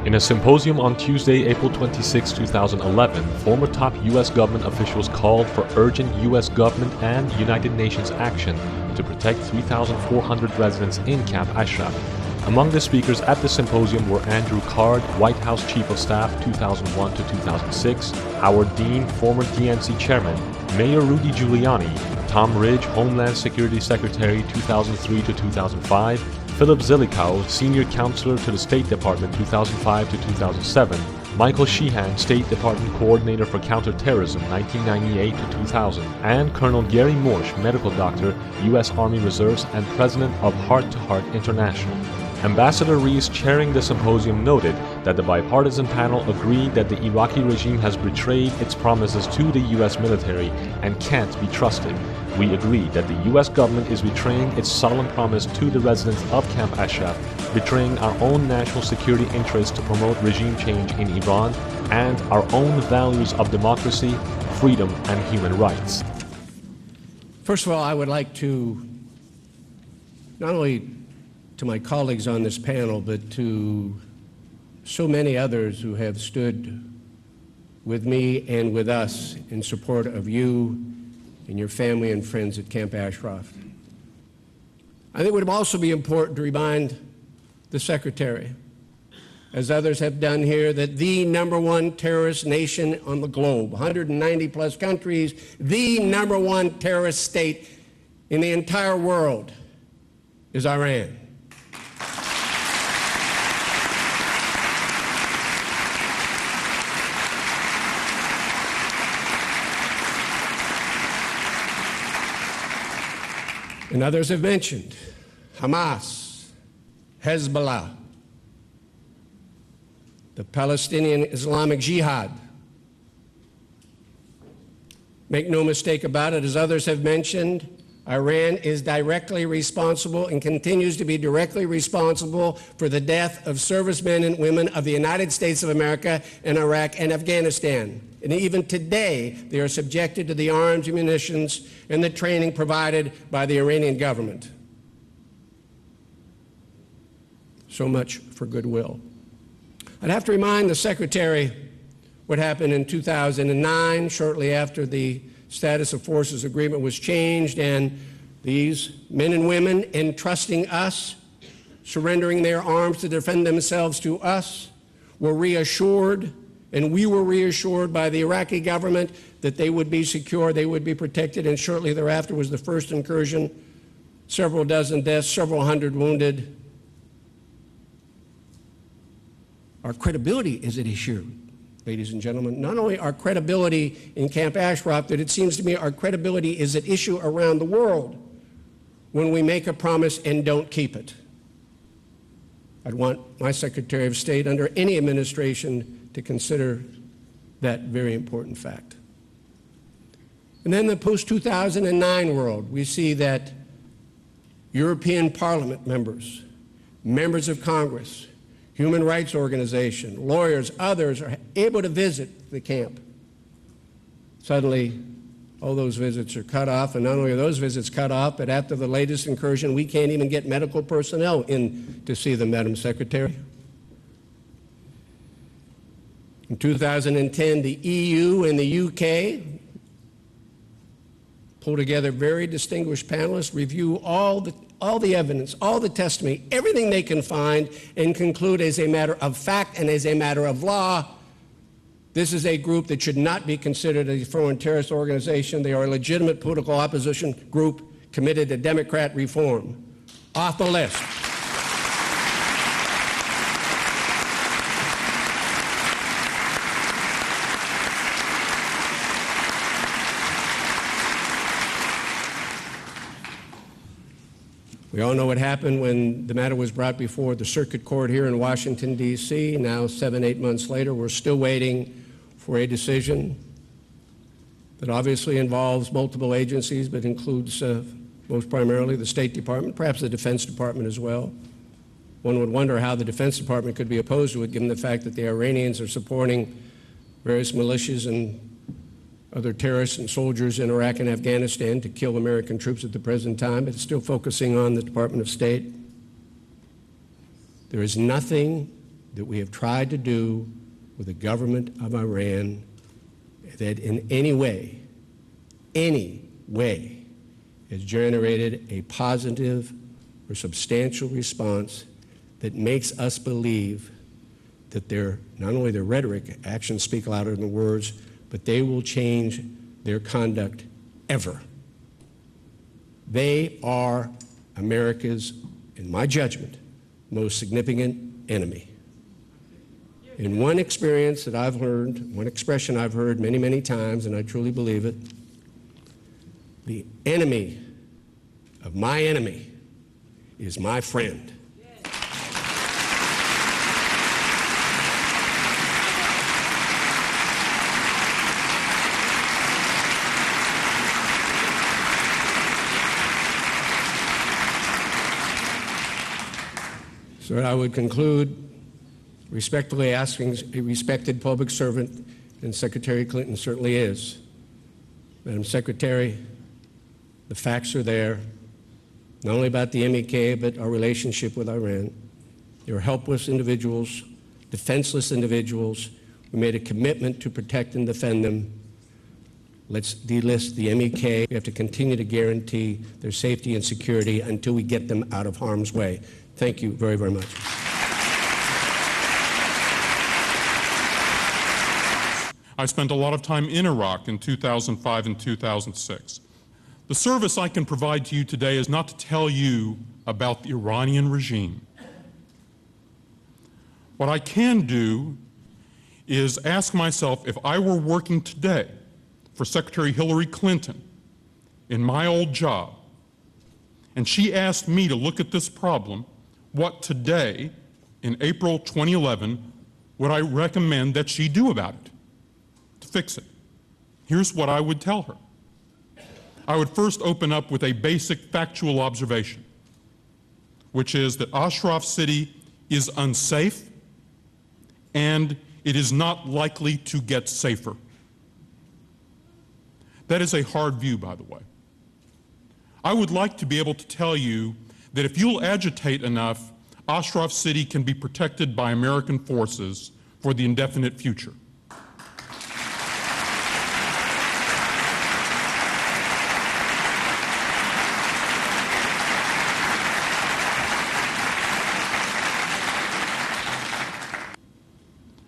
In a symposium on Tuesday, April 26, 2011, former top U.S. government officials called for urgent U.S. government and United Nations action to protect 3,400 residents in Camp Ashraf. Among the speakers at the symposium were Andrew Card, White House Chief of Staff 2001 to 2006, Howard Dean, former DNC Chairman, Mayor Rudy Giuliani, Tom Ridge, Homeland Security Secretary 2003 to 2005, Philip Zelikow, Senior Counselor to the State Department 2005 to 2007, Michael Sheehan, State Department Coordinator for Counterterrorism 1998 to 2000, and Colonel Gary Morsh, Medical Doctor, U.S. Army Reserves and President of Heart to Heart International. Ambassador Rees, chairing the symposium, noted that the bipartisan panel agreed that the Iraqi regime has betrayed its promises to the U.S. military and can't be trusted. We agree that the U.S. government is betraying its solemn promise to the residents of Camp Ashraf, betraying our own national security interests to promote regime change in Iran, and our own values of democracy, freedom, and human rights. First of all, I would like to not only to my colleagues on this panel, but to so many others who have stood with me and with us in support of you and your family and friends at Camp Ashraf. I think it would also be important to remind the Secretary, as others have done here, that the #1 terrorist nation on the globe, 190 plus countries, the #1 terrorist state in the entire world is Iran. And others have mentioned Hamas, Hezbollah, the Palestinian Islamic Jihad. Make no mistake about it, as others have mentioned, Iran is directly responsible and continues to be directly responsible for the death of servicemen and women of the United States of America in Iraq and Afghanistan. And even today, they are subjected to the arms, munitions, and the training provided by the Iranian government. So much for goodwill. I'd have to remind the Secretary what happened in 2009, shortly after the Status of Forces Agreement was changed, and these men and women entrusting us, surrendering their arms to defend themselves to us, were reassured, and we were reassured by the Iraqi government that they would be secure, they would be protected, and shortly thereafter was the first incursion, several dozen deaths, several hundred wounded. Our credibility is at issue, ladies and gentlemen. Not only our credibility in Camp Ashraf, but it seems to me our credibility is at issue around the world when we make a promise and don't keep it. I'd want my Secretary of State under any administration to consider that very important fact. And then in the post-2009 world, we see that European Parliament members, members of Congress, human rights organizations, lawyers, others are able to visit the camp. Suddenly, all those visits are cut off, and not only are those visits cut off, but after the latest incursion, we can't even get medical personnel in to see them, Madam Secretary. In 2010, the EU and the UK pulled together very distinguished panelists, review all the evidence, all the testimony, everything they can find, and conclude as a matter of fact and as a matter of law, this is a group that should not be considered a foreign terrorist organization. They are a legitimate political opposition group committed to Democrat reform. Off the list. We all know what happened when the matter was brought before the Circuit Court here in Washington, D.C. Now, 7-8 months later, we're still waiting for a decision that obviously involves multiple agencies, but includes most primarily the State Department, perhaps the Defense Department as well. One would wonder how the Defense Department could be opposed to it, given the fact that the Iranians are supporting various militias and other terrorists and soldiers in Iraq and Afghanistan to kill American troops at the present time, but it's still focusing on the Department of State. There is nothing that we have tried to do with the government of Iran that in any way, has generated a positive or substantial response that makes us believe that not only their rhetoric, actions speak louder than words, but they will change their conduct ever. They are America's, in my judgment, most significant enemy. In one experience that I've heard, one expression I've heard many, many times, and I truly believe it, the enemy of my enemy is my friend. So I would conclude respectfully asking a respected public servant, and Secretary Clinton certainly is. Madam Secretary, the facts are there, not only about the MEK, but our relationship with Iran. They are helpless individuals, defenseless individuals. We made a commitment to protect and defend them. Let's delist the MEK. We have to continue to guarantee their safety and security until we get them out of harm's way. Thank you very, very much. I spent a lot of time in Iraq in 2005 and 2006. The service I can provide to you today is not to tell you about the Iranian regime. What I can do is ask myself, if I were working today for Secretary Hillary Clinton in my old job, and she asked me to look at this problem, what today, in April 2011, would I recommend that she do about it to fix it? Here's what I would tell her. I would first open up with a basic factual observation, which is that Ashraf City is unsafe and it is not likely to get safer. That is a hard view, by the way. I would like to be able to tell you that if you'll agitate enough, Ashraf City can be protected by American forces for the indefinite future.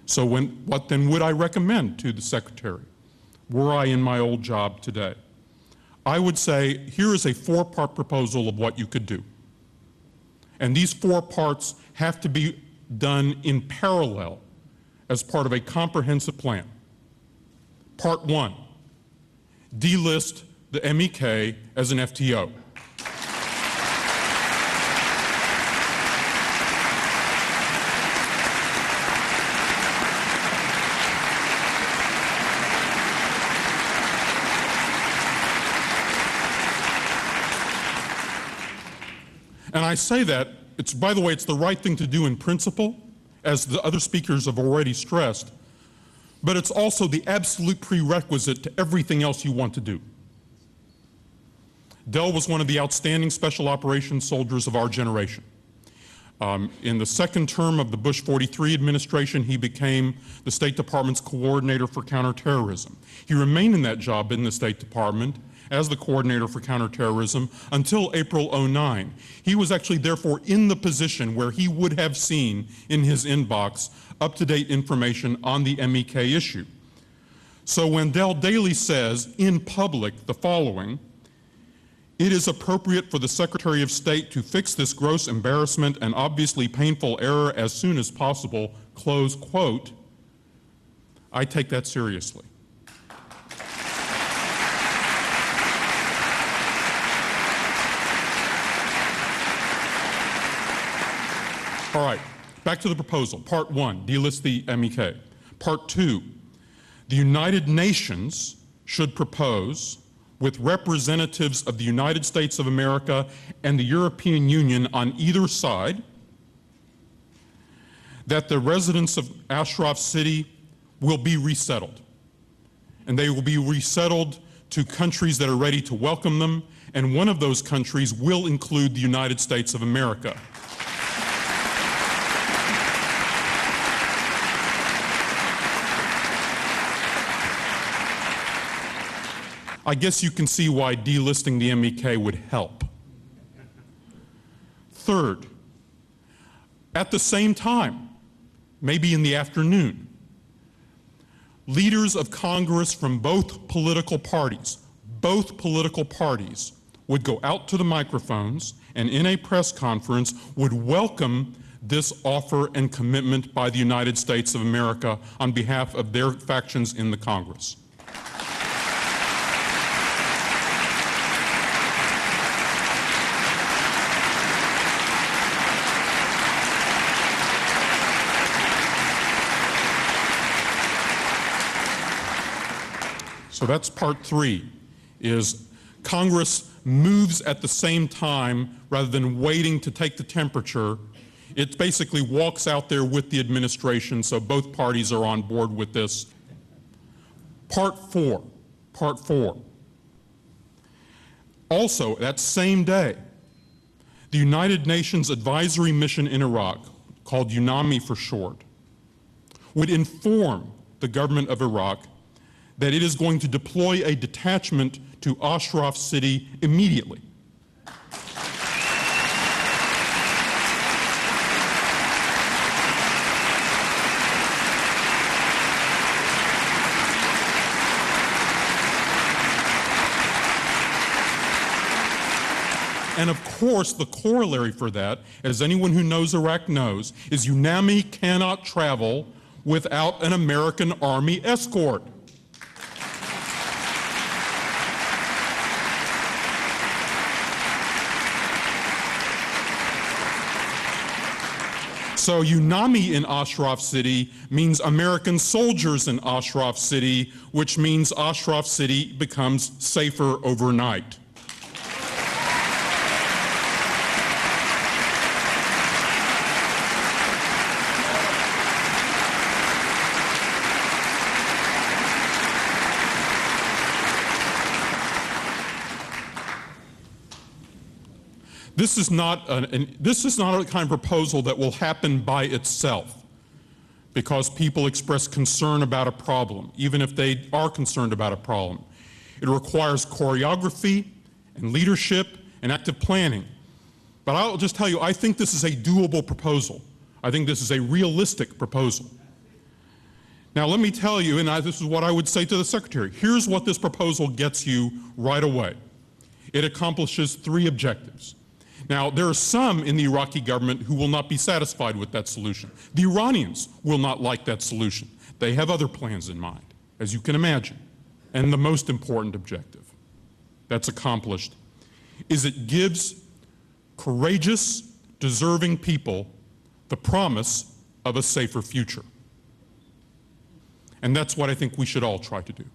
So what then would I recommend to the Secretary, were I in my old job today? I would say, here is a 4-part proposal of what you could do. And these 4 parts have to be done in parallel as part of a comprehensive plan. Part 1, delist the MEK as an FTO. And I say that, by the way, it's the right thing to do in principle, as the other speakers have already stressed, but it's also the absolute prerequisite to everything else you want to do. Dell was one of the outstanding special operations soldiers of our generation. In the second term of the Bush 43 administration, he became the State Department's coordinator for counterterrorism. He remained in that job in the State Department as the coordinator for counterterrorism until April '09. He was actually therefore in the position where he would have seen in his inbox up-to-date information on the MEK issue. So when Dell Daly says in public the following, "It is appropriate for the Secretary of State to fix this gross embarrassment and obviously painful error as soon as possible," close quote, I take that seriously. All right, back to the proposal. Part 1, delist the MEK. Part 2, the United Nations should propose, with representatives of the United States of America and the European Union on either side, that the residents of Ashraf City will be resettled. And they will be resettled to countries that are ready to welcome them, and one of those countries will include the United States of America. I guess you can see why delisting the MEK would help. Third, at the same time, maybe in the afternoon, leaders of Congress from both political parties would go out to the microphones and in a press conference would welcome this offer and commitment by the United States of America on behalf of their factions in the Congress. So that's part three, is Congress moves at the same time rather than waiting to take the temperature. It basically walks out there with the administration, so both parties are on board with this. Part four. Also, that same day, the United Nations Advisory Mission in Iraq, called UNAMI for short, would inform the government of Iraq that it is going to deploy a detachment to Ashraf city immediately. And of course, the corollary for that, as anyone who knows Iraq knows, is UNAMI cannot travel without an American Army escort. So UNAMI in Ashraf City means American soldiers in Ashraf City, which means Ashraf City becomes safer overnight. This is not a kind of proposal that will happen by itself because people express concern about a problem, even if they are concerned about a problem. It requires choreography and leadership and active planning. But I'll just tell you, I think this is a doable proposal. I think this is a realistic proposal. Now let me tell you, and this is what I would say to the Secretary, here's what this proposal gets you right away. It accomplishes three objectives. Now, there are some in the Iraqi government who will not be satisfied with that solution. The Iranians will not like that solution. They have other plans in mind, as you can imagine. And the most important objective that's accomplished is it gives courageous, deserving people the promise of a safer future. And that's what I think we should all try to do.